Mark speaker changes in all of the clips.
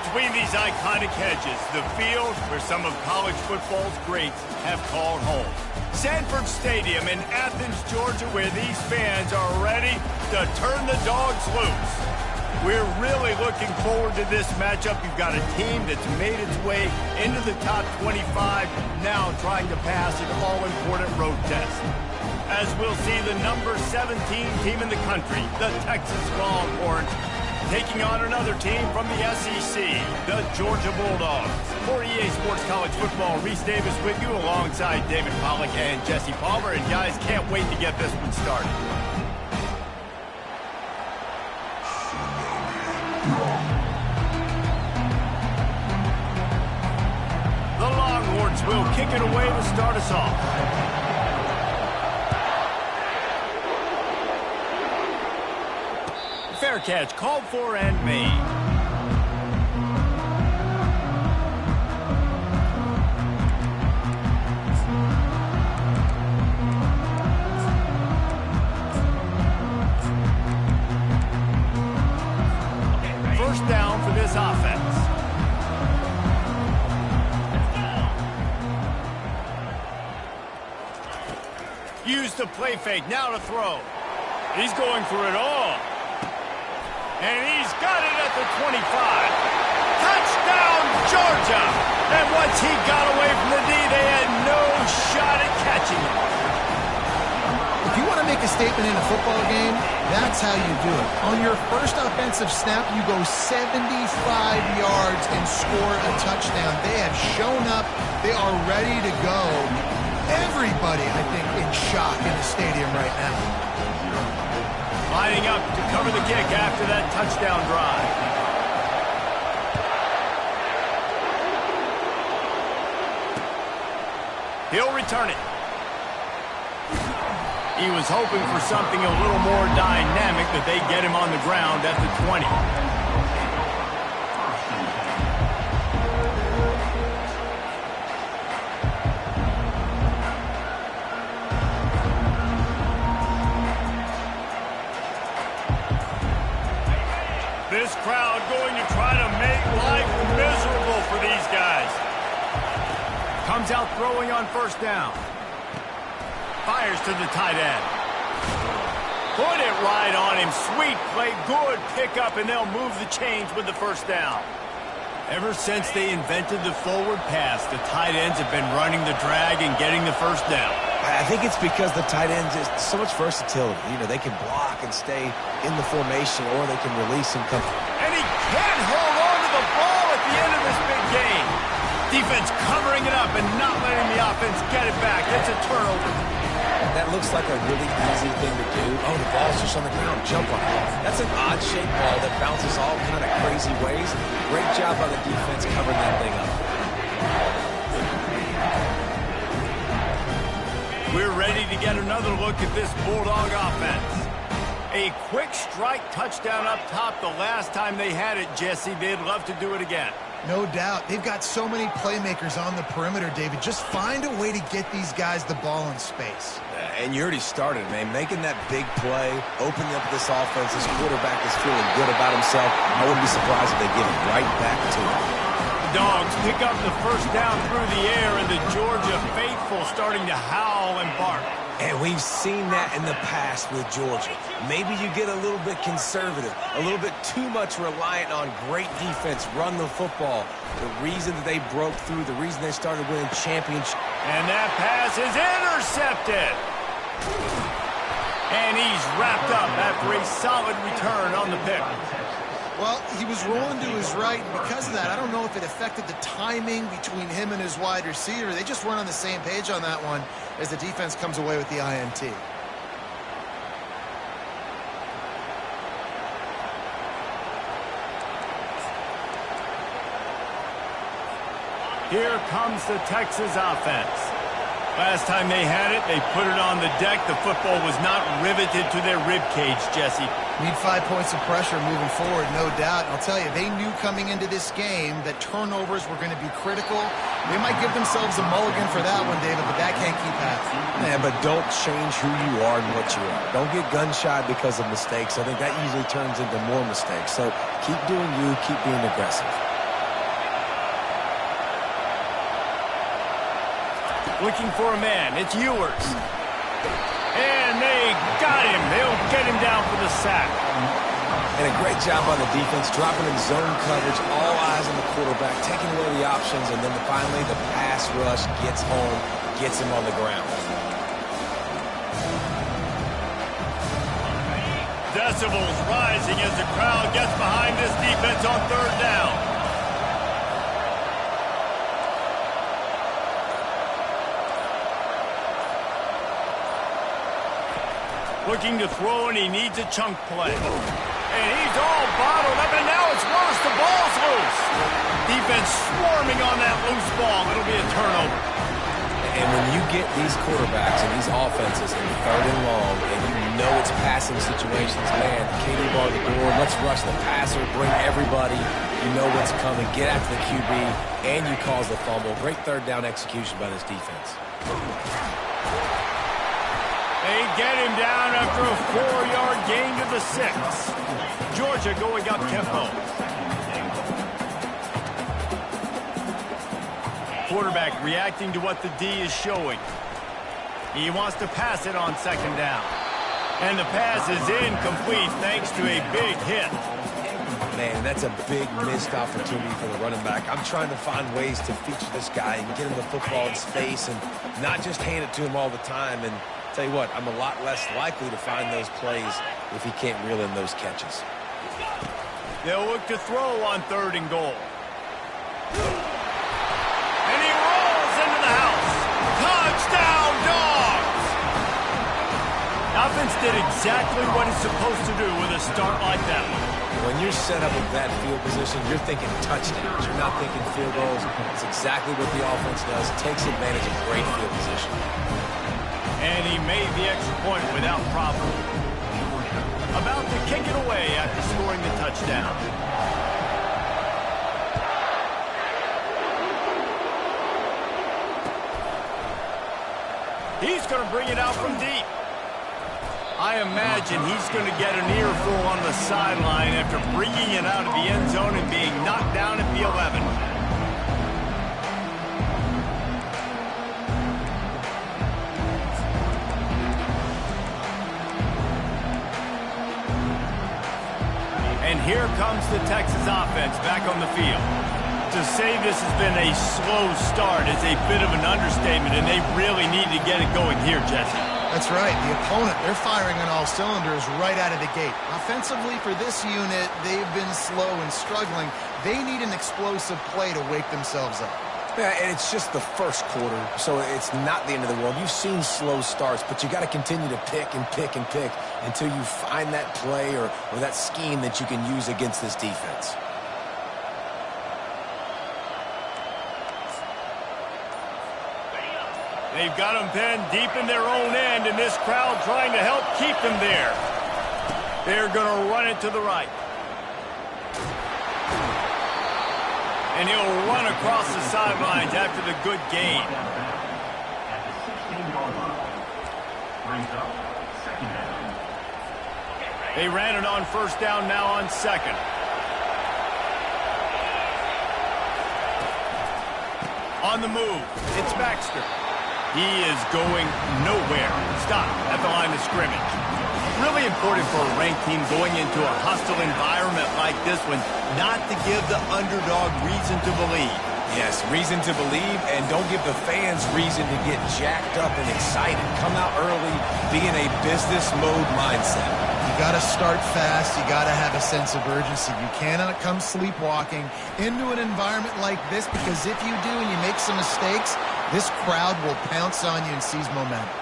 Speaker 1: Between these iconic hedges, the field where some of college football's greats have called home. Sanford Stadium in Athens, Georgia, where these fans are ready to turn the dogs loose. We're really looking forward to this matchup. You've got a team that's made its way into the top 25, now trying to pass an all-important road test. As we'll see the number 17 team in the country, the Texas Longhorns, taking on another team from the SEC, the Georgia Bulldogs. For EA Sports College Football, Reese Davis with you alongside David Pollack and Jesse Palmer. And guys, can't wait to get this one started. The Longhorns will kick it away to start us off. Fair catch, called for and made. First down for this offense. Used the play fake, now to throw. He's going for it all. And he's got it at the 25. Touchdown, Georgia! And once he got away from the D, they had no shot at catching him.
Speaker 2: If you want to make a statement in a football game, that's how you do it. On your first offensive snap, you go 75 yards and score a touchdown. They have shown up. They are ready to go. Everybody, I think, in shock in the stadium right now.
Speaker 1: Lining up to cover the kick after that touchdown drive. He'll return it. He was hoping for something a little more dynamic, but they get him on the ground at the 20. This crowd going to try to make life miserable for these guys. Comes out throwing on first down. Fires to the tight end. Put it right on him. Sweet play, good pickup, and they'll move the chains with the first down. Ever since they invented the forward pass, the tight ends have been running the drag and getting the first down.
Speaker 3: I think it's because the tight ends is so much versatility. You know, they can block and stay in the formation, or they can release and come.
Speaker 1: And he can't hold on to the ball at the end of this big game. Defense covering it up and not letting the offense get it back. It's a turnover.
Speaker 3: That looks like a really easy thing to do. Oh, the ball's just on the ground. Jump on it. That's an odd-shaped ball that bounces all kind of crazy ways. Great job by the defense covering that thing up.
Speaker 1: We're ready to get another look at this Bulldog offense. A quick strike touchdown up top the last time they had it, Jesse. They'd love to do it again.
Speaker 2: No doubt. They've got so many playmakers on the perimeter, David. Just find a way to get these guys the ball in space.
Speaker 3: And you already started, man. Making that big play, opening up this offense. This quarterback is feeling good about himself. I wouldn't be surprised if they give it right back to him.
Speaker 1: Dogs pick up the first down through the air, and the Georgia faithful starting to howl and bark.
Speaker 3: And we've seen that in the past with Georgia. Maybe you get a little bit conservative, a little bit too much reliant on great defense, run the football. The reason that they broke through, the reason they started winning championships.
Speaker 1: And that pass is intercepted. And he's wrapped up after a solid return on the pick.
Speaker 2: Well, he was rolling to his right, and because of that, I don't know if it affected the timing between him and his wide receiver. They just weren't on the same page on that one as the defense comes away with the INT.
Speaker 1: Here comes the Texas offense. Last time they had it, they put it on the deck. The football was not riveted to their rib cage, Jesse.
Speaker 2: Need 5 points of pressure moving forward, no doubt. I'll tell you, they knew coming into this game that turnovers were going to be critical. They might give themselves a mulligan for that one, David, but that can't keep happening.
Speaker 3: Yeah, but don't change who you are and what you are. Don't get gun-shy because of mistakes. I think that usually turns into more mistakes. So keep doing you, keep being aggressive.
Speaker 1: Looking for a man. It's Ewers. And they got him. They'll get him down for the sack.
Speaker 3: And a great job on the defense, dropping in zone coverage, all eyes on the quarterback, taking away the options, and then finally the pass rush gets home, gets him on the ground.
Speaker 1: Decibels rising as the crowd gets behind this defense on third down. Looking to throw, and he needs a chunk play. And he's all bottled up, and now it's worse. The ball's loose. Defense swarming on that loose ball. It'll be a turnover.
Speaker 3: And when you get these quarterbacks and these offenses in third and long, and you know it's passing situations, man, Katie bar the door, let's rush the passer, bring everybody. You know what's coming. Get after the QB, and you cause the fumble. Great third down execution by this defense.
Speaker 1: They get him down after a 4-yard gain to the 6. Georgia going up tempo. Quarterback reacting to what the D is showing. He wants to pass it on second down. And the pass is incomplete thanks to a big hit.
Speaker 3: Man, that's a big missed opportunity for the running back. I'm trying to find ways to feature this guy and get him the football in space and not just hand it to him all the time. And tell you what, I'm a lot less likely to find those plays if he can't reel in those catches.
Speaker 1: They'll look to throw on third and goal. And he rolls into the house. Touchdown, Dogs! Offense did exactly what it's supposed to do with a start like that one.
Speaker 3: When you're set up with that field position, you're thinking touchdowns. You're not thinking field goals. It's exactly what the offense does. Takes advantage of great field position.
Speaker 1: And he made the extra point without problem. About to kick it away after scoring the touchdown. He's going to bring it out from deep. I imagine he's going to get an earful on the sideline after bringing it out of the end zone and being knocked down at the 11. And here comes the Texas offense back on the field. To say this has been a slow start is a bit of an understatement, and they really need to get it going here, Jesse.
Speaker 2: That's right. The opponent, they're firing on all cylinders right out of the gate. Offensively, for this unit, they've been slow and struggling. They need an explosive play to wake themselves up.
Speaker 3: Yeah, and it's just the first quarter, so it's not the end of the world. You've seen slow starts, but you got to continue to pick and pick and pick until you find that play or that scheme that you can use against this defense.
Speaker 1: They've got them pinned deep in their own end, and this crowd trying to help keep them there. They're going to run it to the right. And he'll run across the sidelines after the good gain. They ran it on first down, now on second. On the move, it's Baxter. He is going nowhere. Stop at the line of scrimmage. Really important for a ranked team going into a hostile environment like this one not to give the underdog reason to believe.
Speaker 3: Yes, reason to believe, and don't give the fans reason to get jacked up and excited. Come out early, be in a business mode mindset.
Speaker 2: You got to start fast. You got to have a sense of urgency. You cannot come sleepwalking into an environment like this, because if you do and you make some mistakes, this crowd will pounce on you and seize momentum.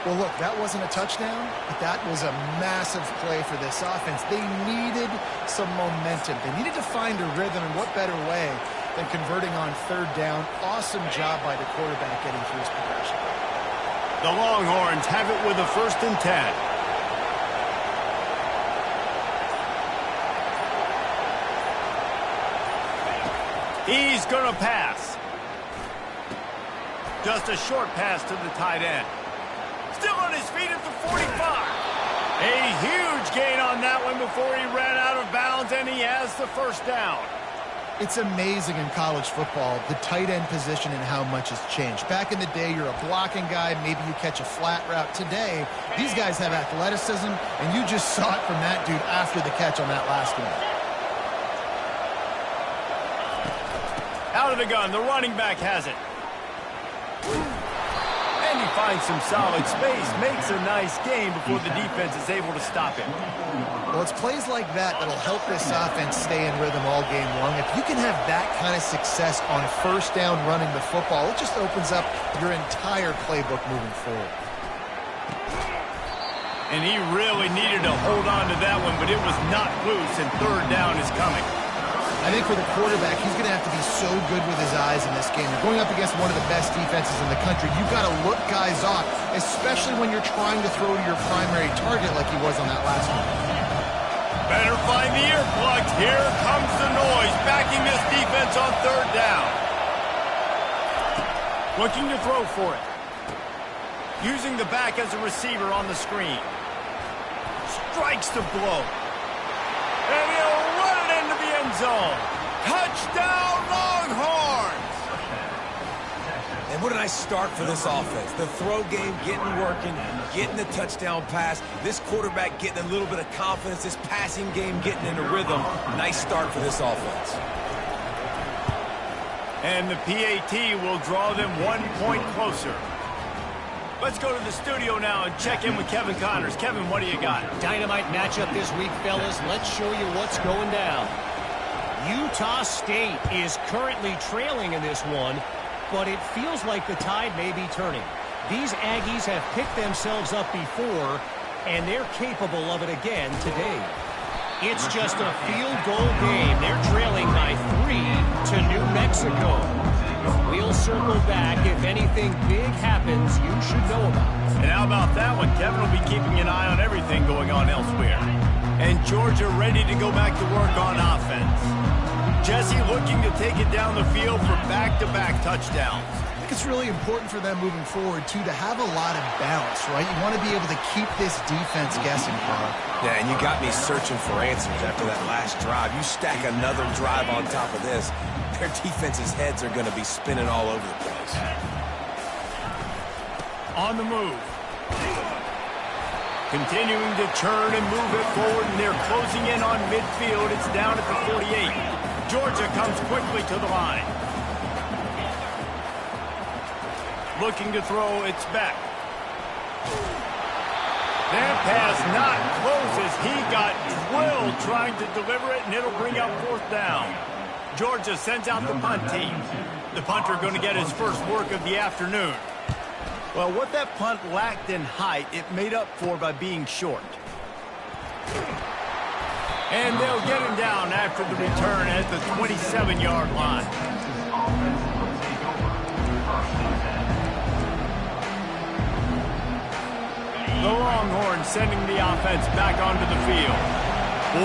Speaker 2: Well, look, that wasn't a touchdown, but that was a massive play for this offense. They needed some momentum. They needed to find a rhythm, and what better way than converting on third down. Awesome job by the quarterback getting through his progression.
Speaker 1: The Longhorns have it with a 1st and 10. He's going to pass. Just a short pass to the tight end. Still on his feet at the 45. A huge gain on that one before he ran out of bounds, and he has the first down.
Speaker 2: It's amazing in college football, the tight end position and how much has changed. Back in the day, you're a blocking guy, maybe you catch a flat route. Today, these guys have athleticism, and you just saw it from that dude after the catch on that last one.
Speaker 1: Out of the gun, the running back has it. And he finds some solid space, makes a nice gain before the defense is able to stop him.
Speaker 2: Well, it's plays like that that'll help this offense stay in rhythm all game long. If you can have that kind of success on first down running the football, it just opens up your entire playbook moving forward.
Speaker 1: And he really needed to hold on to that one, but it was not loose, and third down is coming.
Speaker 2: I think for the quarterback, he's going to have to be so good with his eyes in this game. You're going up against one of the best defenses in the country. You've got to look guys off, especially when you're trying to throw to your primary target like he was on that last one.
Speaker 1: Better find the earplugs. Here comes the noise, backing this defense on third down. Looking to throw for it. Using the back as a receiver on the screen. Strikes the blow. And he'll run it into the end zone. Touchdown, Longhorns!
Speaker 3: And what a nice start for this offense. The throw game getting working, getting the touchdown pass. This quarterback getting a little bit of confidence. This passing game getting into rhythm. Nice start for this offense.
Speaker 1: And the PAT will draw them 1 point closer. Let's go to the studio now and check in with Kevin Connors. Kevin, what do you got?
Speaker 4: Dynamite matchup this week, fellas. Let's show you what's going down. Utah State is currently trailing in this one, but it feels like the tide may be turning. These Aggies have picked themselves up before, and they're capable of it again today. It's just a field goal game. They're trailing by 3 to New Mexico. We'll circle back. If anything big happens, you should know about it.
Speaker 1: And how about that one? Kevin will be keeping an eye on everything going on elsewhere. And Georgia ready to go back to work on offense. Jesse looking to take it down the field for back-to-back touchdowns.
Speaker 2: I think it's really important for them moving forward, too, to have a lot of bounce, right? You want to be able to keep this defense guessing, Carl.
Speaker 3: Yeah, and you got me searching for answers after that last drive. You stack another drive on top of this, their defense's heads are going to be spinning all over the place.
Speaker 1: On the move. Continuing to churn and move it forward, and they're closing in on midfield. It's down at the 48. Georgia comes quickly to the line. Looking to throw, it's back. That pass not close as he got drilled trying to deliver it, and it'll bring up fourth down. Georgia sends out the punt team. The punter going to get his first work of the afternoon. Well, what that punt lacked in height, it made up for by being short. And they'll get him down after the return at the 27-yard line. The Longhorns sending the offense back onto the field.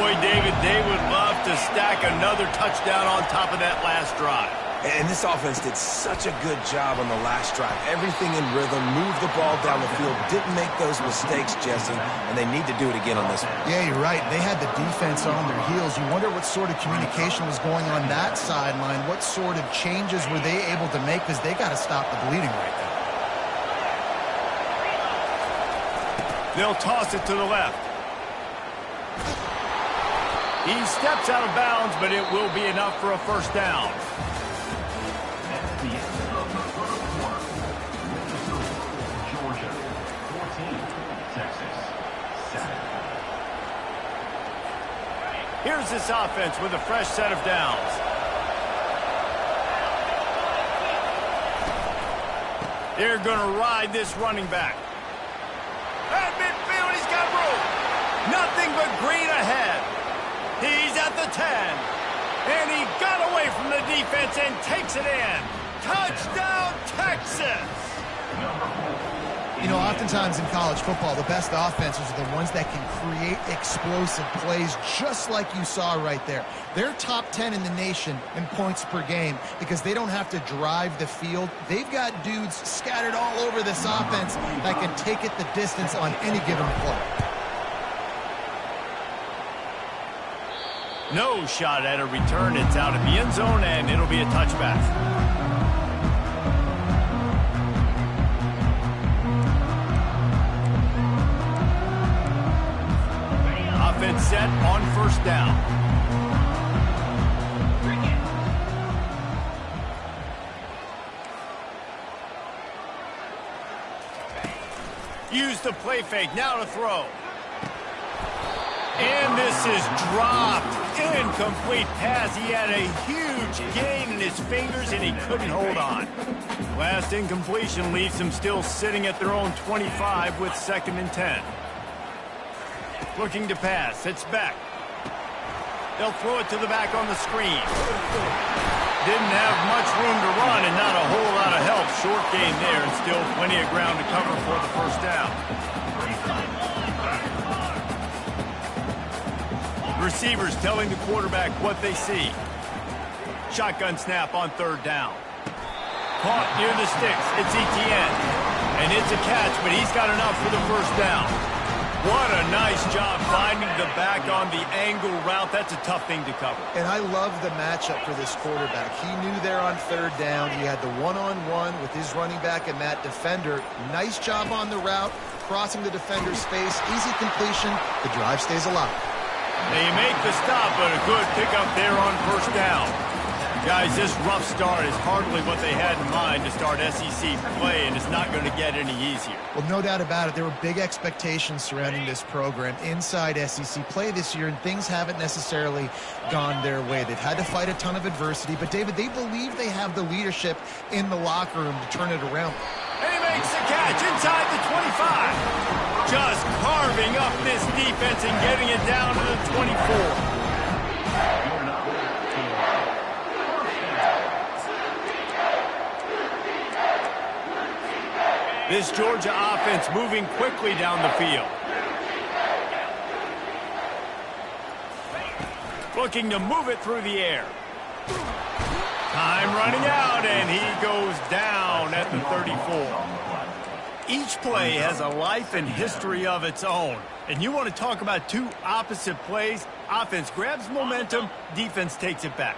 Speaker 1: Boy, David, they would love to stack another touchdown on top of that last drive.
Speaker 3: And this offense did such a good job on the last drive. Everything in rhythm, moved the ball down the field, didn't make those mistakes, Jesse, and they need to do it again on this one.
Speaker 2: Yeah, you're right. They had the defense on their heels. You wonder what sort of communication was going on that sideline. What sort of changes were they able to make, because they got to stop the bleeding right now.
Speaker 1: They'll toss it to the left. He steps out of bounds, but it will be enough for a first down.
Speaker 5: Georgia 14, Texas 7.
Speaker 1: Here's this offense with a fresh set of downs. They're going to ride this running back. At midfield, he's got room. Nothing but green ahead. He's at the 10. And he got away from the defense and takes it in. Touchdown, Texas!
Speaker 2: You know, oftentimes in college football, the best offenses are the ones that can create explosive plays, just like you saw right there. They're top 10 in the nation in points per game because they don't have to drive the field. They've got dudes scattered all over this offense that can take it the distance on any given play.
Speaker 1: No shot at a return. It's out of the end zone, and it'll be a touchback. Offense set on first down. Use the play fake. Now to throw. And this is dropped. Incomplete pass. He had a huge gain in his fingers, and he couldn't hold on. Last incompletion leaves them still sitting at their own 25 with 2nd and 10. Looking to pass. It's back. They'll throw it to the back on the screen. Didn't have much room to run and not a whole lot of help. Short gain there and still plenty of ground to cover for the first down. Receivers telling the quarterback what they see. Shotgun snap on 3rd down. Caught near the sticks. It's Etienne. And it's a catch, but he's got enough for the first down. What a nice job finding the back on the angle route. That's a tough thing to cover.
Speaker 2: And I love the matchup for this quarterback. He knew there on 3rd down. He had the one-on-one with his running back and that defender. Nice job on the route, crossing the defender's space. Easy completion. The drive stays alive.
Speaker 1: They make the stop, but a good pickup there on first down. Guys, this rough start is hardly what they had in mind to start SEC play, and it's not going to get any easier.
Speaker 2: Well, no doubt about it. There were big expectations surrounding this program inside SEC play this year, and things haven't necessarily gone their way. They've had to fight a ton of adversity, but, David, they believe they have the leadership in the locker room to turn it around.
Speaker 1: And he makes the catch inside the 25. Just carving up this defense and getting it down to the 24. This Georgia offense moving quickly down the field. Looking to move it through the air. Time running out, and he goes down at the 34. Each play has a life and history of its own. And you want to talk about two opposite plays. Offense grabs momentum, defense takes it back.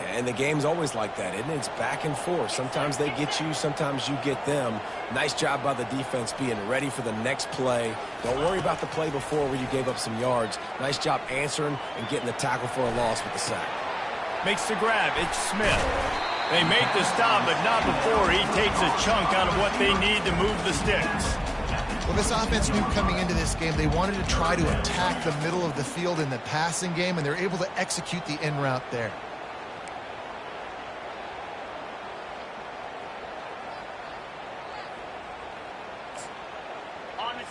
Speaker 3: And the game's always like that, isn't it? It's back and forth. Sometimes they get you, sometimes you get them. Nice job by the defense being ready for the next play. Don't worry about the play before where you gave up some yards. Nice job answering and getting the tackle for a loss with the sack.
Speaker 1: Makes the grab. It's Smith. They make the stop, but not before he takes a chunk out of what they need to move the sticks.
Speaker 2: Well, this offense knew coming into this game they wanted to try to attack the middle of the field in the passing game, and they're able to execute the in route there.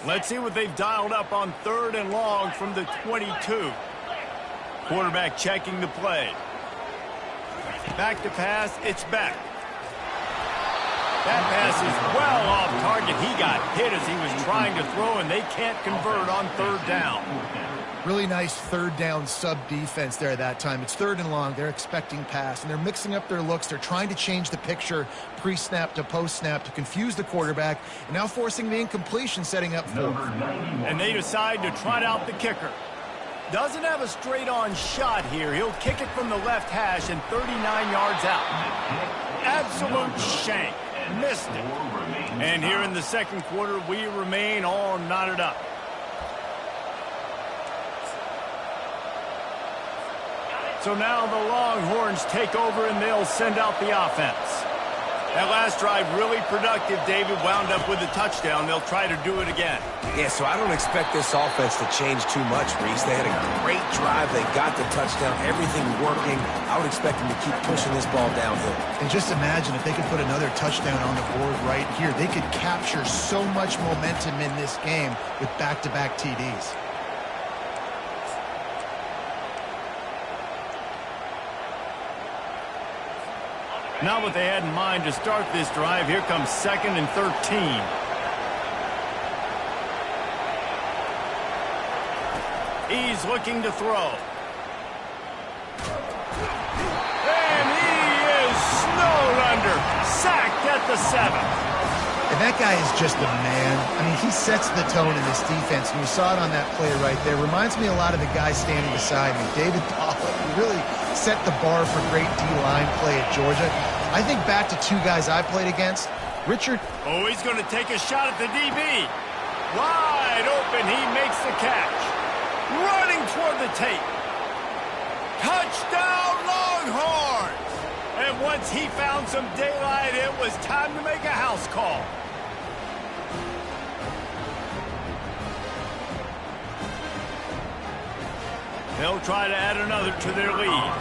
Speaker 1: Let's see what they've dialed up on 3rd and long from the 22. Quarterback checking the play. Back to pass, it's back. That pass is well off target. He got hit as he was trying to throw, and they can't convert on 3rd down.
Speaker 2: Really nice 3rd down sub-defense there at that time. It's 3rd and long. They're expecting pass, and they're mixing up their looks. They're trying to change the picture pre-snap to post-snap to confuse the quarterback, and now forcing the incompletion, setting up 4th.
Speaker 1: And they decide to trot out the kicker. Doesn't have a straight-on shot here. He'll kick it from the left hash and 39 yards out. Absolute shank. Missed it. And here in the 2nd quarter, we remain all knotted up. So now the Longhorns take over and they'll send out the offense. That last drive really productive. David wound up with a touchdown. They'll try to do it again.
Speaker 3: Yeah, so I don't expect this offense to change too much, Reese. They had a great drive. They got the touchdown. Everything working. I would expect them to keep pushing this ball downhill.
Speaker 2: And just imagine if they could put another touchdown on the board right here. They could capture so much momentum in this game with back-to-back TDs.
Speaker 1: Not what they had in mind to start this drive. Here comes 2nd and 13. He's looking to throw. And he is snowed under. Sacked at the 7.
Speaker 2: And that guy is just a man. I mean, he sets the tone in this defense, and you saw it on that play right there. Reminds me a lot of the guy standing beside me, David Pollock, who really set the bar for great D-line play at Georgia. I think back to two guys I played against. Richard.
Speaker 1: Oh, he's going to take a shot at the DB. Wide open, he makes the catch. Running toward the tape. Touchdown, Longhorns! And once he found some daylight, it was time to make a house call. They'll try to add another to their lead.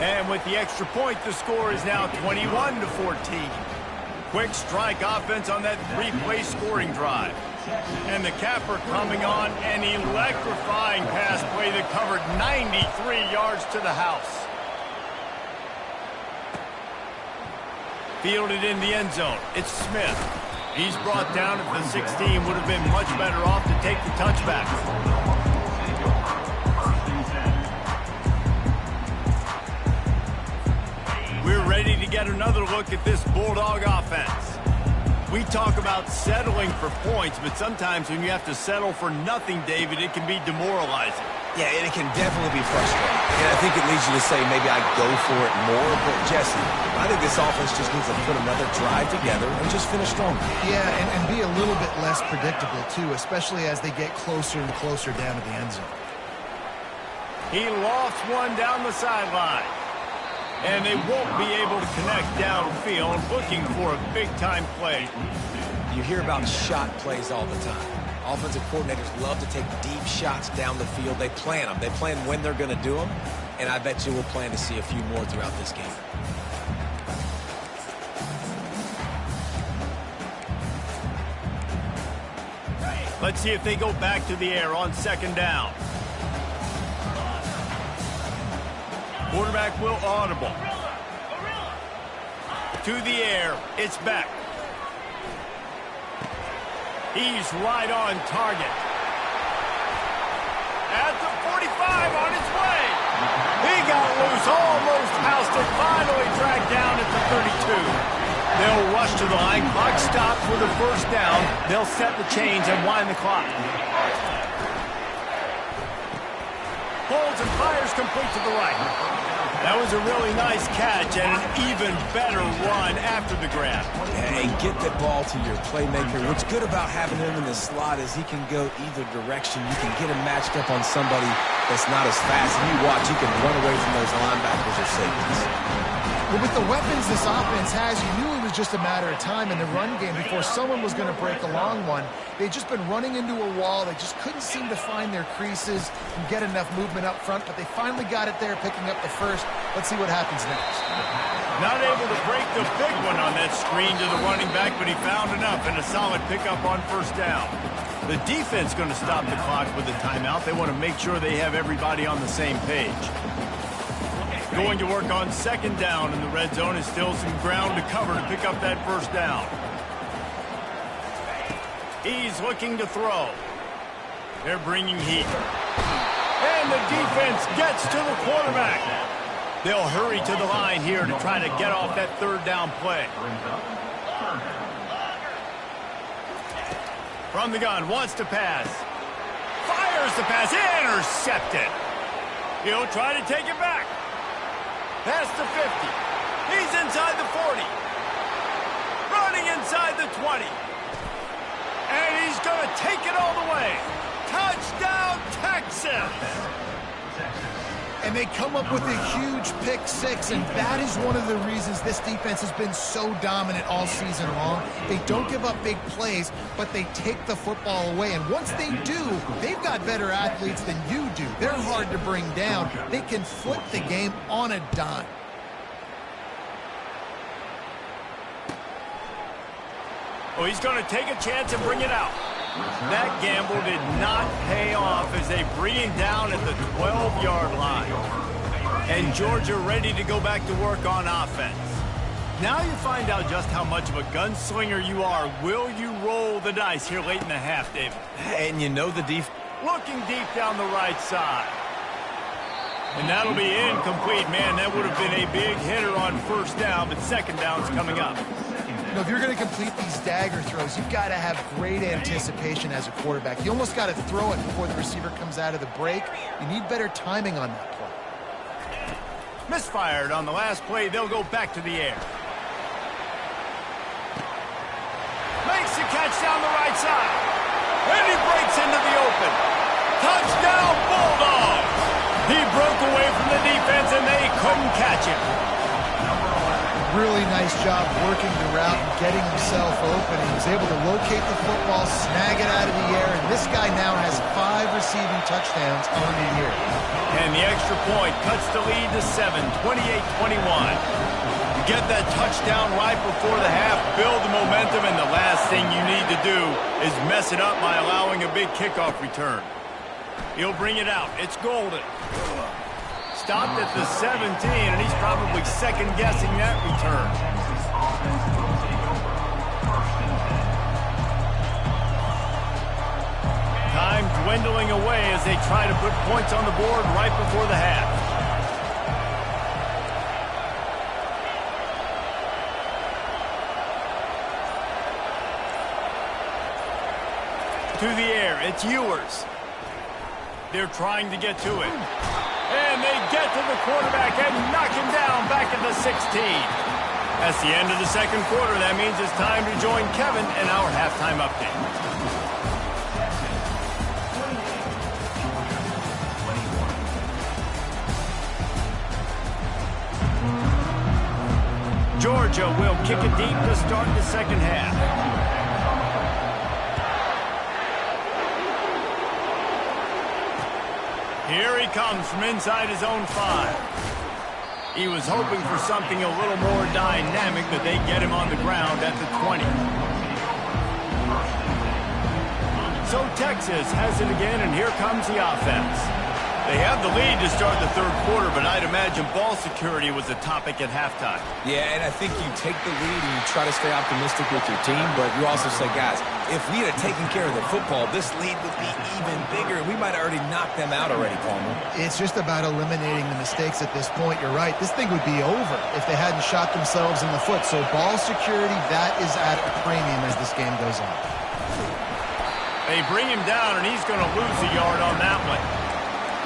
Speaker 1: And with the extra point, the score is now 21-14. Quick strike offense on that three-play scoring drive. And the capper coming on, an electrifying pass play that covered 93 yards to the house. Fielded in the end zone. It's Smith. He's brought down at the 16. Would have been much better off to take the touchback. We're ready to get another look at this Bulldog offense. We talk about settling for points, but sometimes when you have to settle for nothing, David, it can be demoralizing.
Speaker 3: Yeah, and it can definitely be frustrating. And I think it leads you to say maybe I go for it more. But, Jesse, I think this offense just needs to put another drive together and just finish stronger.
Speaker 2: Yeah, and be a little bit less predictable, too, especially as they get closer and closer down to the end zone.
Speaker 1: He lofts one down the sideline. And they won't be able to connect downfield, looking for a big-time play.
Speaker 3: You hear about shot plays all the time. Offensive coordinators love to take deep shots down the field. They plan them. They plan when they're going to do them. And I bet you we'll plan to see a few more throughout this game.
Speaker 1: Let's see if they go back to the air on second down. Quarterback will audible. To the air, it's back. He's right on target. At the 45 on his way. He got loose, almost housed it, finally dragged down at the 32. They'll rush to the line. Clock stops with a first down. They'll set the chains and wind the clock. Pulls and fires complete to the right. That was a really nice catch and an even better run after the grab.
Speaker 3: Hey, get the ball to your playmaker. What's good about having him in the slot is he can go either direction. You can get him matched up on somebody that's not as fast. And you watch, he can run away from those linebackers or safeties.
Speaker 2: Well, with the weapons this offense has, you knew it was just a matter of time in the run game before someone was going to break a long one. They'd just been running into a wall. They just couldn't seem to find their creases and get enough movement up front, but they finally got it there, picking up the first. Let's see what happens next.
Speaker 1: Not able to break the big one on that screen to the running back, but he found enough and a solid pickup on first down. The defense going to stop the clock with a timeout. They want to make sure they have everybody on the same page. Going to work on second down in the red zone is still some ground to cover to pick up that first down. He's looking to throw. They're bringing heat. And the defense gets to the quarterback. They'll hurry to the line here to try to get off that third down play. From the gun, wants to pass. Fires the pass, intercepted. He'll try to take it back. Past the 50. He's inside the 40. Running inside the 20. And he's going to take it all the way. Touchdown, Texas!
Speaker 2: And they come up with a huge pick six, and that is one of the reasons this defense has been so dominant all season long. They don't give up big plays, but they take the football away. And once they do, they've got better athletes than you do. They're hard to bring down. They can flip the game on a dime.
Speaker 1: Oh, he's going to take a chance and bring it out. That gamble did not pay off as they bring him down at the 12-yard line. And Georgia ready to go back to work on offense. Now you find out just how much of a gunslinger you are. Will you roll the dice here late in the half, David?
Speaker 3: And you know the defense.
Speaker 1: Looking deep down the right side. And that'll be incomplete. Man, that would have been a big hitter on first down, but second down's coming up.
Speaker 2: know, if you're going to complete these dagger throws, you've got to have great anticipation as a quarterback. You almost got to throw it before the receiver comes out of the break. You need better timing on that play.
Speaker 1: Misfired on the last play. They'll go back to the air. Makes the catch down the right side. And he breaks into the open. Touchdown, Bulldogs! He broke away from the defense, and they couldn't catch him.
Speaker 2: Really nice job working the route and getting himself open. He was able to locate the football, snag it out of the air, and this guy now has 5 receiving touchdowns on the year.
Speaker 1: And the extra point cuts the lead to 7, 28-21. You get that touchdown right before the half, build the momentum, and the last thing you need to do is mess it up by allowing a big kickoff return. He'll bring it out. It's Golden. Stopped at the 17, and he's probably second-guessing that return. Time dwindling away as they try to put points on the board right before the half. To the air, it's Ewers. They're trying to get to it. And they get to the quarterback and knock him down back at the 16. That's the end of the second quarter. That means it's time to join Kevin in our halftime update. Georgia will kick it deep to start the second half. Here he comes from inside his own 5. He was hoping for something a little more dynamic, but they get him on the ground at the 20. So Texas has it again, and here comes the offense. They have the lead to start the third quarter, but I'd imagine ball security was a topic at halftime.
Speaker 3: Yeah, and I think you take the lead and you try to stay optimistic with your team, but you also say, guys, if we had taken care of the football, this lead would be even bigger. We might have already knocked them out already, Palmer.
Speaker 2: It's just about eliminating the mistakes at this point. You're right. This thing would be over if they hadn't shot themselves in the foot. So ball security, that is at a premium as this game goes on.
Speaker 1: They bring him down, and he's going to lose a yard on that one.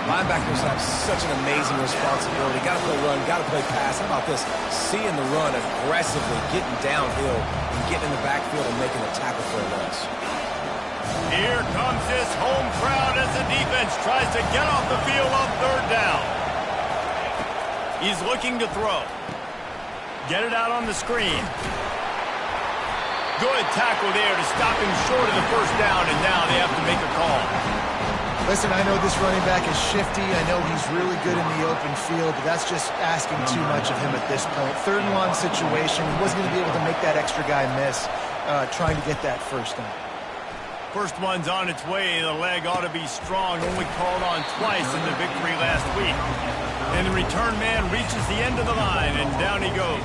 Speaker 3: Linebackers have such an amazing responsibility. Got to play run, got to play pass. How about this? Seeing the run aggressively, getting downhill, and getting in the backfield and making a tackle for a loss.
Speaker 1: Here comes this home crowd as the defense tries to get off the field on third down. He's looking to throw. Get it out on the screen. Good tackle there to stop him short of the first down, and now they have to make a call.
Speaker 2: Listen, I know this running back is shifty. I know he's really good in the open field, but that's just asking too much of him at this point. Third and long situation. He wasn't going to be able to make that extra guy miss trying to get that first down.
Speaker 1: First one's on its way. The leg ought to be strong. Only called on twice in the victory last week. And the return man reaches the end of the line, and down he goes.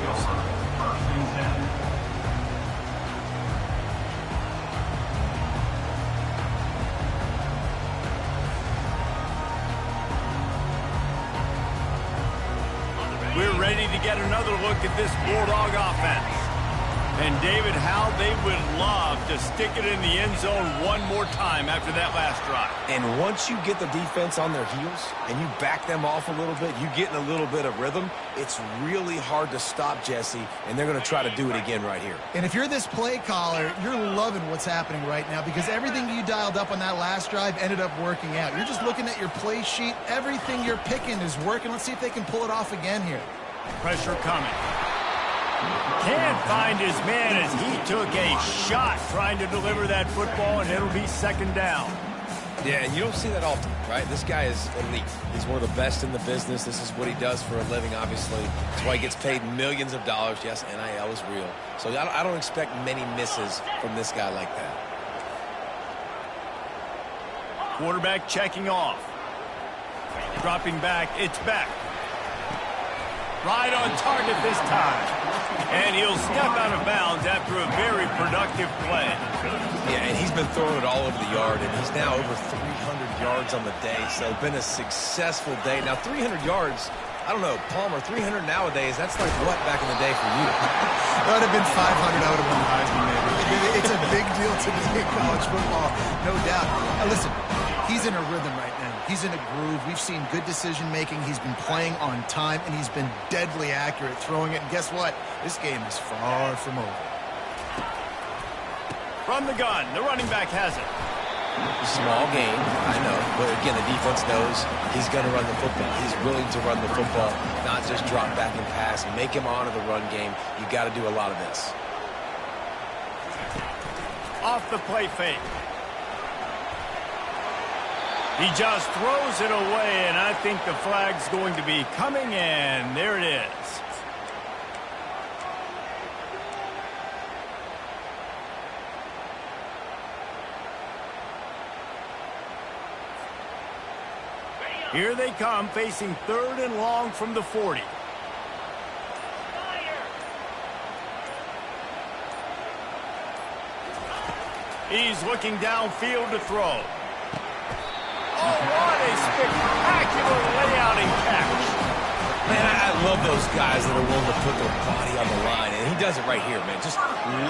Speaker 1: We're ready to get another look at this Bulldog offense. And David, how they would love to stick it in the end zone one more time after that last drive.
Speaker 3: And once you get the defense on their heels and you back them off a little bit, you get in a little bit of rhythm, it's really hard to stop Jesse, and they're going to try to do it again right here.
Speaker 2: And if you're this play caller, you're loving what's happening right now because everything you dialed up on that last drive ended up working out. You're just looking at your play sheet. Everything you're picking is working. Let's see if they can pull it off again here.
Speaker 1: Pressure coming. Can't find his man as he took a shot trying to deliver that football, and it'll be second down.
Speaker 3: Yeah, and you don't see that often, right? This guy is elite. He's one of the best in the business. This is what he does for a living, obviously. That's why he gets paid millions of dollars. Yes, NIL is real. So I don't expect many misses from this guy like that.
Speaker 1: Quarterback checking off. Dropping back, it's back. Right on target this time. And he'll step out of bounds after a very productive play.
Speaker 3: Yeah, and he's been throwing it all over the yard, and he's now over 300 yards on the day. So it's been a successful day. Now, 300 yards I don't know, Palmer, 300 nowadays, that's like what back in the day for you?
Speaker 2: That would have been 500. I would have won the Heisman, maybe. It's a big deal today in college football, no doubt. Now, listen, he's in a rhythm right now. He's in a groove. We've seen good decision-making. He's been playing on time, and he's been deadly accurate throwing it. And guess what? This game is far from over.
Speaker 1: From the gun, the running back has it.
Speaker 3: Small game, I know. But again, the defense knows he's going to run the football. He's willing to run the football, not just drop back and pass and make him honor the run game. You got to do a lot of this.
Speaker 1: Off the play fake. He just throws it away, and I think the flag's going to be coming in. There it is. Here they come, facing 3rd and long from the 40. He's looking downfield to throw. Oh, what a spectacular layout and catch.
Speaker 3: Man, I love those guys that are willing to put their body on the line, and he does it right here, man. Just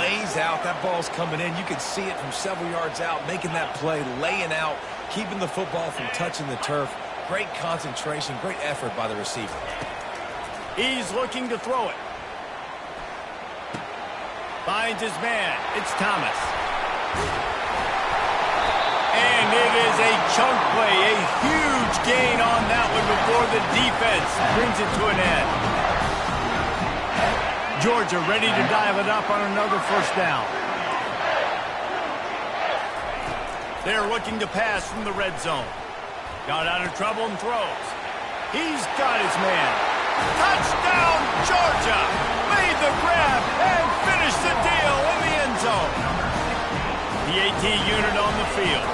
Speaker 3: lays out. That ball's coming in. You can see it from several yards out, making that play, laying out, keeping the football from touching the turf. Great concentration, great effort by the receiver.
Speaker 1: He's looking to throw it. Finds his man. It's Thomas. And it is a chunk play, a huge gain on that one before the defense brings it to an end. Georgia ready to dial it up on another first down. They're looking to pass from the red zone. Got out of trouble and throws. He's got his man. Touchdown, Georgia! Made the grab and finished the deal in the end zone. The AT unit on the field.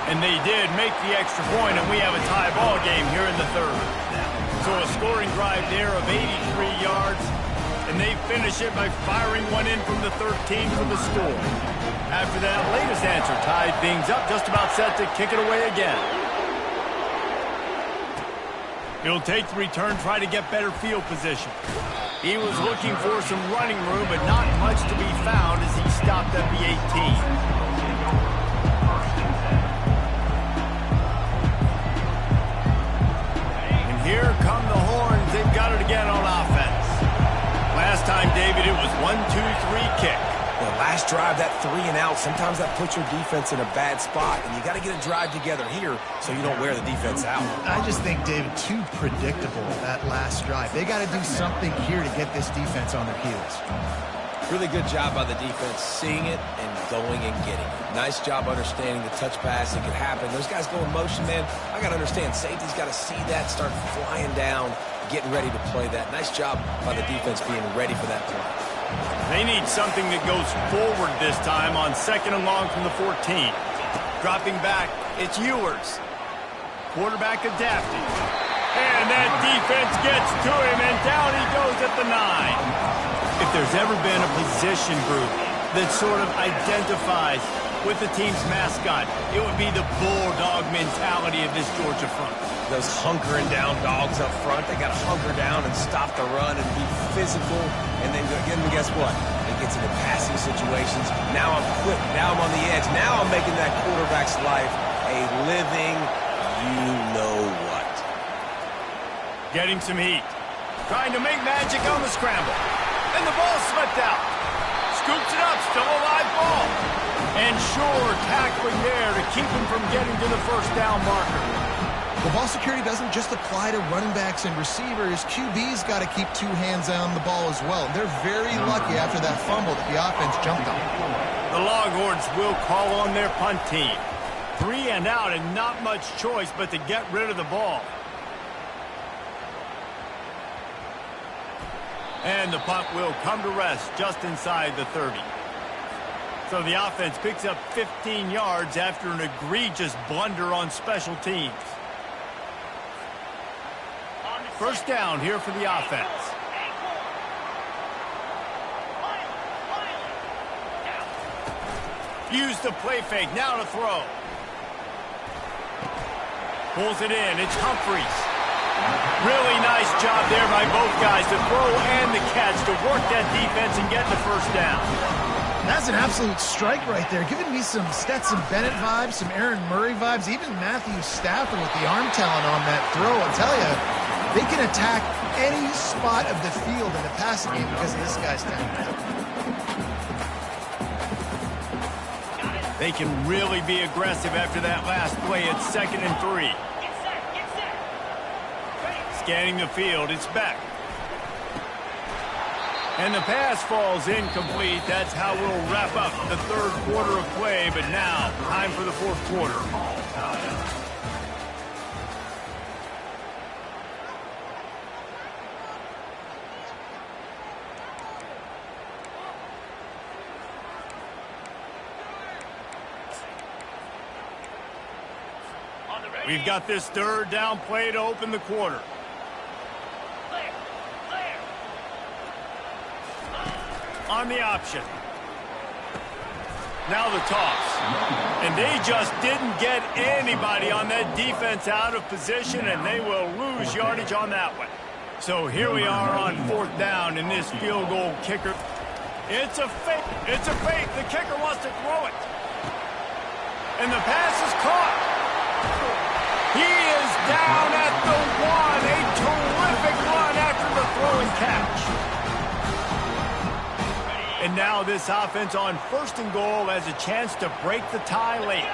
Speaker 1: And they did make the extra point, and we have a tie ball game here in the 3rd. So a scoring drive there of 83 yards, and they finish it by firing one in from the 13 for the score. After that latest answer tied things up, just about set to kick it away again. He'll take the return, try to get better field position. He was looking for some running room, but not much to be found as he stopped at the 18. And here come the horns. They've got it again on offense. Last time, David, it was 1-2-3 kick.
Speaker 3: The last drive, that 3 and out, sometimes that puts your defense in a bad spot, and you got to get a drive together here so you don't wear the defense out.
Speaker 2: I just think, David, too predictable, that last drive. They got to do something here to get this defense on their heels.
Speaker 3: Really good job by the defense, seeing it and going and getting it. Nice job understanding the touch pass that could happen. Those guys go in motion, man. I got to understand, safety's got to see that, start flying down, getting ready to play that. Nice job by the defense being ready for that play.
Speaker 1: They need something that goes forward this time on 2nd and long from the 14. Dropping back, it's Ewers. Quarterback adapting. And that defense gets to him, and down he goes at the 9. If there's ever been a position group that sort of identifies with the team's mascot, it would be the bulldog mentality of this Georgia front.
Speaker 3: Those hunkering down dogs up front, they got to hunker down and stop the run and be physical. And then again, guess what? It gets into passing situations. Now I'm quick. Now I'm on the edge. Now I'm making that quarterback's life a living you-know-what.
Speaker 1: Getting some heat. Trying to make magic on the scramble. And the ball slipped out. Scoops it up. Still a live ball. And sure, tackling there to keep him from getting to the first down marker.
Speaker 2: The ball security doesn't just apply to running backs and receivers. QB's got to keep 2 hands on the ball as well. They're very lucky after that fumble that the offense jumped on.
Speaker 1: The Longhorns will call on their punt team. 3 and out and not much choice but to get rid of the ball. And the punt will come to rest just inside the 30. So the offense picks up 15 yards after an egregious blunder on special teams. First down here for the offense. Use the play fake, now to throw. Pulls it in, it's Humphries. Really nice job there by both guys, the throw and the catch, to work that defense and get the first down.
Speaker 2: That's an absolute strike right there, giving me some Stetson Bennett vibes, some Aaron Murray vibes, even Matthew Stafford with the arm talent on that throw. I'll tell you, they can attack any spot of the field in the passing game because of this guy's talent.
Speaker 1: They can really be aggressive after that last play at 2nd and 3. Scanning the field, it's back. And the pass falls incomplete. That's how we'll wrap up the 3rd quarter of play. But now, time for the 4th quarter. We've got this 3rd down play to open the quarter. On the option. Now the toss. And they just didn't get anybody on that defense out of position, and they will lose yardage on that one. So here we are on 4th down in this field goal kicker. It's a fake. It's a fake. The kicker wants to throw it. And the pass is caught. He is down at the 1. A terrific run after the throw and catch. And now this offense on 1st and goal has a chance to break the tie late.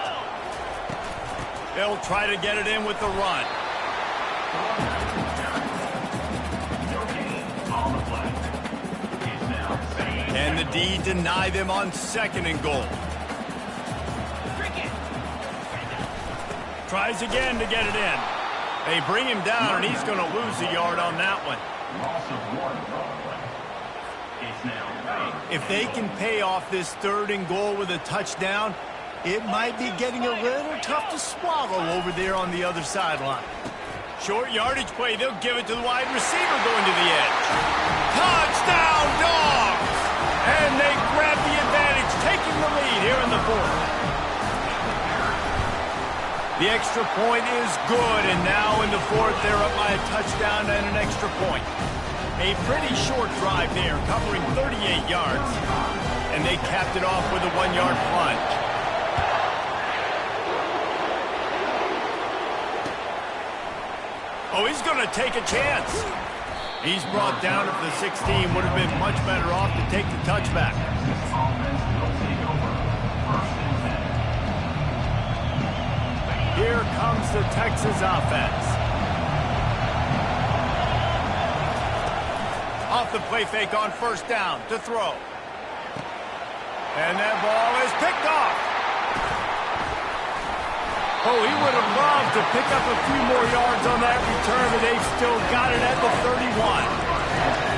Speaker 1: They'll try to get it in with the run. And the D deny them on 2nd and goal. Tries again to get it in. They bring him down, and he's going to lose a yard on that one. If they can pay off this 3rd and goal with a touchdown, it might be getting a little tough to swallow over there on the other sideline. Short yardage play. They'll give it to the wide receiver going to the edge. Touchdown, Dogs! And they grab the advantage, taking the lead here in the 4th. The extra point is good, and now in the 4th, they're up by a touchdown and an extra point. A pretty short drive there, covering 38 yards, and they capped it off with a 1-yard plunge. Oh, he's going to take a chance. He's brought down at the 16. Would have been much better off to take the touchback. Here comes the Texas offense. Off the play fake on 1st down to throw. And that ball is picked off. Oh, he would have loved to pick up a few more yards on that return, but they've still got it at the 31.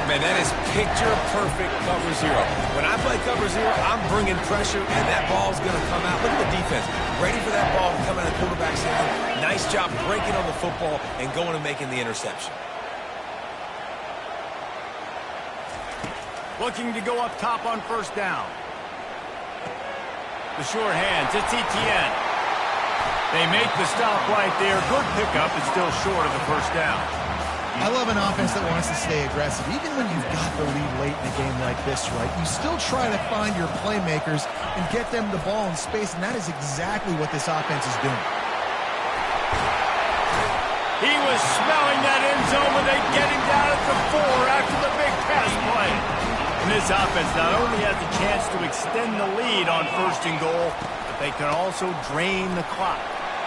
Speaker 3: Man, that is picture-perfect cover 0. When I play cover 0, I'm bringing pressure, and that ball's going to come out. Look at the defense. Ready for that ball to come out of the quarterback's hand. Nice job breaking on the football and going and making the interception.
Speaker 1: Looking to go up top on 1st down. The sure hands. It's Etienne. They make the stop right there. Good pickup. It's still short of the 1st down.
Speaker 2: I love an offense that wants to stay aggressive. Even when you've got the lead late in a game like this, right, you still try to find your playmakers and get them the ball in space, and that is exactly what this offense is doing.
Speaker 1: He was smelling that end zone when they get him down at the 4 after the big pass play. And this offense not only has a chance to extend the lead on 1st and goal, but they can also drain the clock.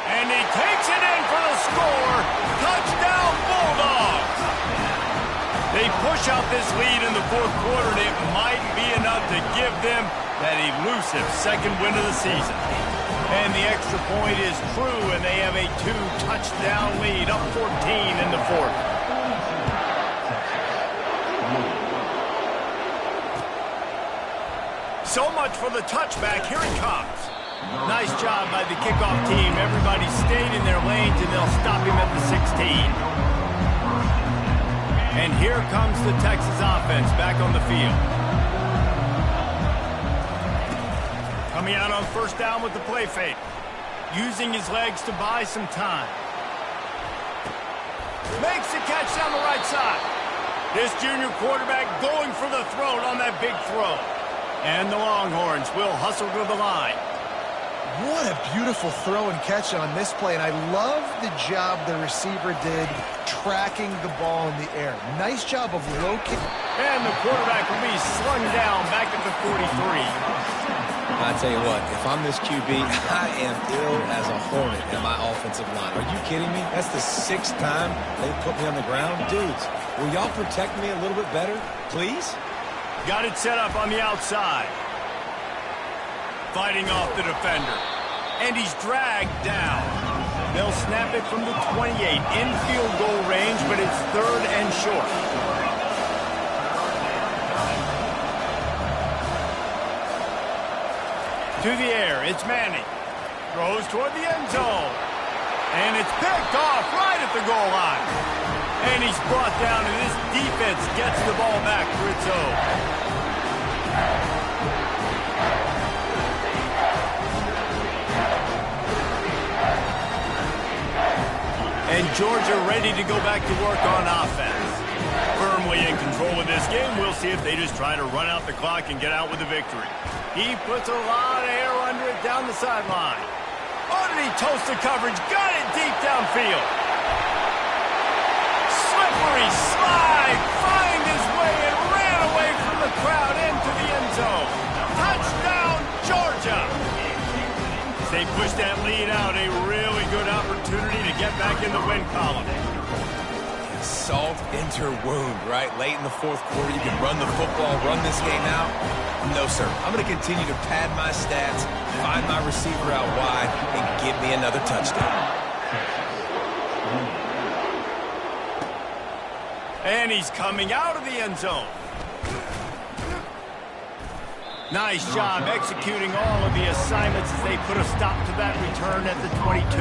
Speaker 1: And he takes it in for the score. Touchdown, Bulldogs! They push out this lead in the 4th quarter, and it might be enough to give them that elusive 2nd win of the season. And the extra point is true, and they have a 2-touchdown lead, up 14 in the 4th. So much for the touchback. Here it comes. Nice job by the kickoff team. Everybody stayed in their lanes, and they'll stop him at the 16. And here comes the Texas offense back on the field. Coming out on 1st down with the play fake. Using his legs to buy some time. Makes the catch down the right side. This junior quarterback going for the throat on that big throw. And the Longhorns will hustle to the line.
Speaker 2: What a beautiful throw and catch on this play, and I love the job the receiver did tracking the ball in the air. Nice job of locating.
Speaker 1: And the quarterback will be slung down back at the 43.
Speaker 3: I tell you what, if I'm this QB, I am ill as a hornet in my offensive line. Are you kidding me? That's the 6th time they put me on the ground. Dudes, will y'all protect me a little bit better, please?
Speaker 1: Got it set up on the outside. Fighting off the defender. And he's dragged down. They'll snap it from the 28 in field goal range, but it's 3rd and short. To the air, it's Manning. Throws toward the end zone. And it's picked off right at the goal line. And he's brought down, and this defense gets the ball back for its own. And Georgia ready to go back to work on offense. Firmly in control of this game. We'll see if they just try to run out the clock and get out with a victory. He puts a lot of air under it down the sideline. Oh, did he toast the coverage? Got it deep downfield. Slippery slide. Find his way and ran away from the crowd into the end zone. Touchdown, Georgia. They push that lead out, a really good opportunity to get back in the win column.
Speaker 3: Salt into wound, right? Late in the 4th quarter, you can run the football, run this game out. No, sir. I'm going to continue to pad my stats, find my receiver out wide, and give me another touchdown.
Speaker 1: And he's coming out of the end zone. Nice job executing all of the assignments as they put a stop to that return at the 22.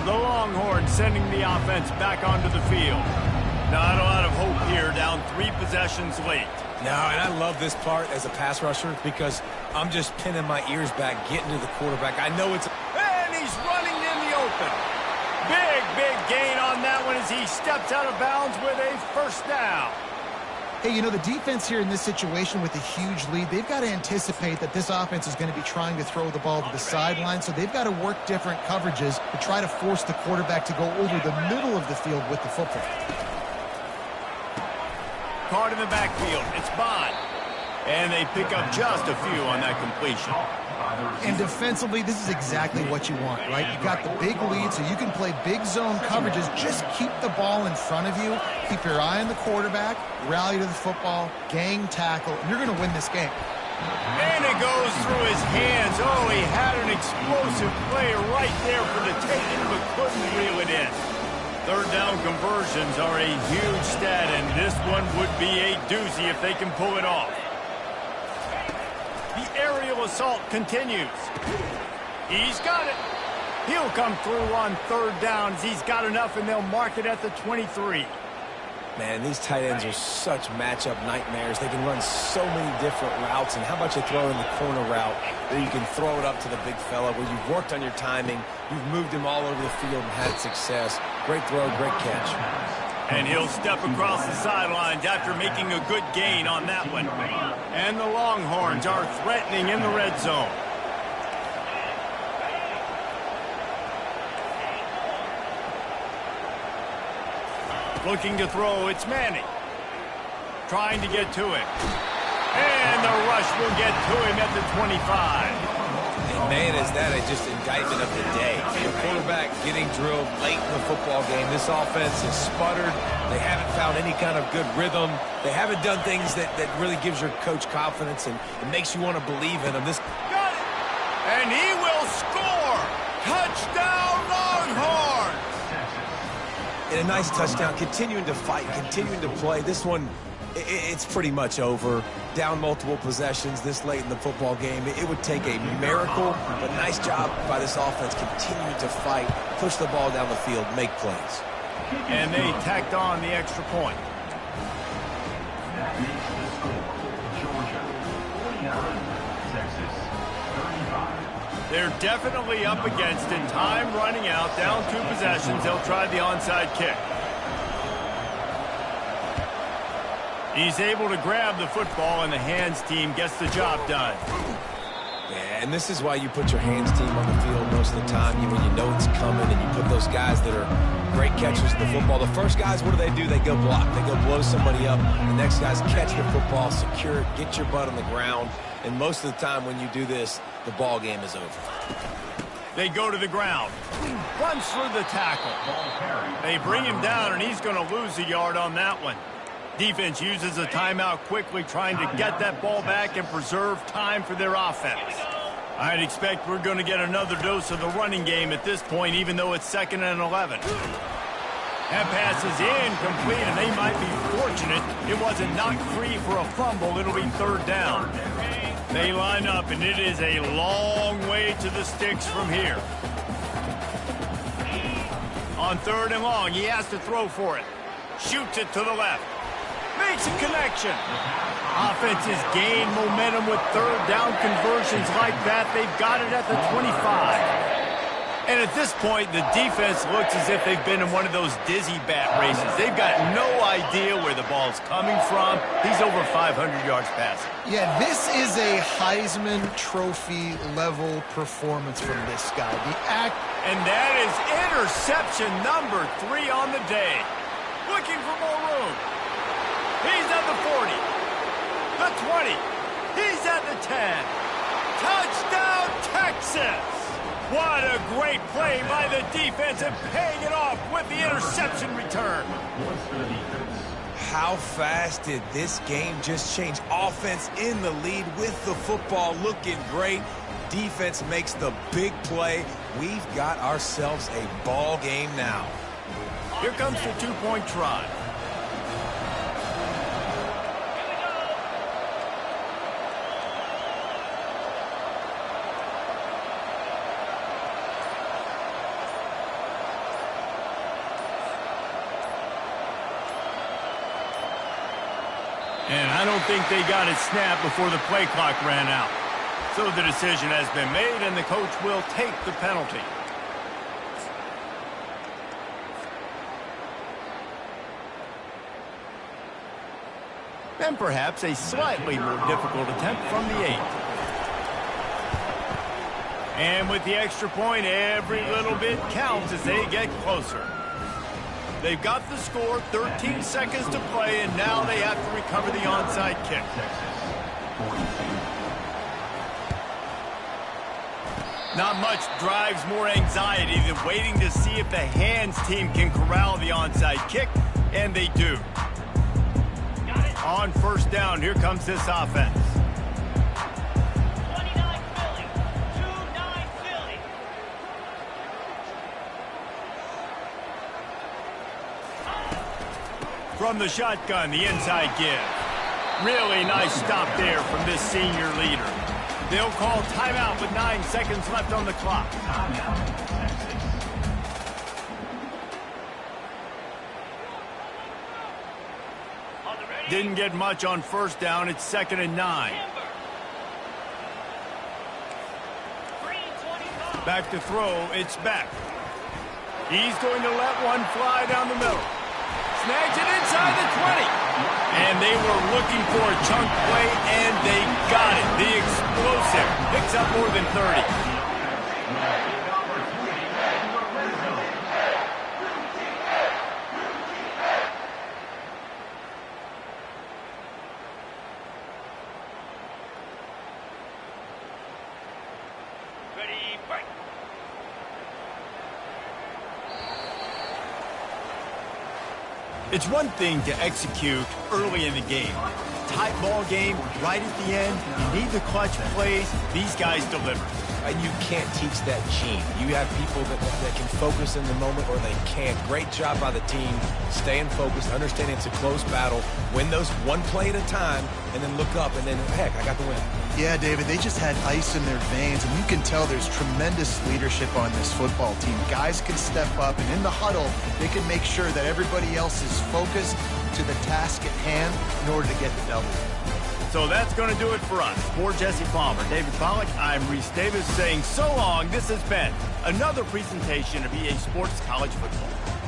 Speaker 1: The Longhorns sending the offense back onto the field. Not a lot of hope here, down 3 possessions late.
Speaker 3: No, and I love this part as a pass rusher because I'm just pinning my ears back, getting to the quarterback. I know it's...
Speaker 1: And he's running in the open. Big gain on that one as he steps out of bounds with a 1st down.
Speaker 2: Hey, you know, the defense here in this situation with a huge lead, they've got to anticipate that this offense is going to be trying to throw the ball to the sideline, so they've got to work different coverages to try to force the quarterback to go over the middle of the field with the football.
Speaker 1: Caught in the backfield. It's Bond. And they pick up just a few on that completion.
Speaker 2: And defensively, this is exactly what you want, right? You got the big lead, so you can play big zone coverages. Just keep the ball in front of you. Keep your eye on the quarterback, rally to the football, gang tackle, and you're going to win this game.
Speaker 1: And it goes through his hands. Oh, he had an explosive play right there for the taking, but couldn't reel it in. 3rd down conversions are a huge stat, and this one would be a doozy if they can pull it off. The aerial assault continues. He's got it. He'll come through on 3rd down as he's got enough, and they'll mark it at the 23.
Speaker 3: Man, these tight ends are such matchup nightmares. They can run so many different routes, and how about you throw in the corner route where you can throw it up to the big fella, where you've worked on your timing, you've moved him all over the field and had success. Great throw, great catch.
Speaker 1: And he'll step across the sidelines after making a good gain on that one. And the Longhorns are threatening in the red zone. Looking to throw, it's Manning. Trying to get to it. And the rush will get to him at the 25.
Speaker 3: And man, is that just indictment of the day. Your quarterback getting drilled late in the football game. This offense has sputtered. They haven't found any kind of good rhythm. They haven't done things that really gives your coach confidence and it makes you want to believe in them.
Speaker 1: Got it! And he will score! Touchdown, Longhorns!
Speaker 3: And a nice touchdown, continuing to fight, continuing to play. This one, it's pretty much over. Down multiple possessions this late in the football game. It would take a miracle, but nice job by this offense continuing to fight, push the ball down the field, make plays.
Speaker 1: And they tacked on the extra point.
Speaker 5: That makes the score. Georgia 49, Texas 35.
Speaker 1: They're definitely up against it. Time running out. Down 2 possessions. They'll try the onside kick. He's able to grab the football, and the hands team gets the job done.
Speaker 3: Yeah, and this is why you put your hands team on the field most of the time when you know it's coming, and you put those guys that are great catchers of the football. The first guys, what do? They go block. They go blow somebody up. The next guys catch the football, secure it, get your butt on the ground. And most of the time when you do this, the ball game is over.
Speaker 1: They go to the ground. Runs through the tackle. They bring him down, and he's going to lose a yard on that one. Defense uses a timeout quickly, trying to get that ball back and preserve time for their offense. I'd expect we're going to get another dose of the running game at this point, even though it's 2nd and 11. That pass is incomplete, and they might be fortunate it wasn't knocked free for a fumble. It'll be 3rd down. They line up, and it is a long way to the sticks from here. On 3rd and long, he has to throw for it. Shoots it to the left. Makes a connection. Offenses gain momentum with 3rd down conversions like that. They've got it at the 25. And at this point, the defense looks as if they've been in one of those dizzy bat races. They've got no idea where the ball's coming from. He's over 500 yards passing.
Speaker 2: Yeah, this is a Heisman Trophy level performance from this guy.
Speaker 1: And that is interception number 3 on the day. Looking for more room. He's at the 40, the 20, he's at the 10. Touchdown, Texas! What a great play by the defense and paying it off with the interception return.
Speaker 3: How fast did this game just change? Offense in the lead with the football, looking great. Defense makes the big play. We've got ourselves a ball game now.
Speaker 1: Here comes the 2-point try. And I don't think they got it snapped before the play clock ran out. So the decision has been made, and the coach will take the penalty. And perhaps a slightly more difficult attempt from the 8. And with the extra point, every little bit counts as they get closer. They've got the score, 13 seconds to play, and now they have to recover the onside kick. Not much drives more anxiety than waiting to see if the hands team can corral the onside kick, and they do. On 1st down, here comes this offense. From the shotgun, the inside give. Really nice stop there from this senior leader. They'll call timeout with 9 seconds left on the clock. Didn't get much on 1st down. It's 2nd and 9. Back to throw. It's Beck. He's going to let one fly down the middle. Snags it inside the 20. And they were looking for a chunk play, and they got it. The explosive picks up more than 30. It's one thing to execute early in the game. Tight ball game, right at the end. You need the clutch plays. These guys deliver.
Speaker 3: And you can't teach that gene. You have people that can focus in the moment or they can't. Great job by the team, staying focused, understanding it's a close battle, win those one play at a time, and then look up, and then, heck, I got the win.
Speaker 2: Yeah, David, they just had ice in their veins, and you can tell there's tremendous leadership on this football team. Guys can step up, and in the huddle, they can make sure that everybody else is focused to the task at hand in order to get the W.
Speaker 1: So that's going to do it for us. For Jesse Palmer, David Pollack, I'm Reese Davis saying so long. This has been another presentation of EA Sports College Football.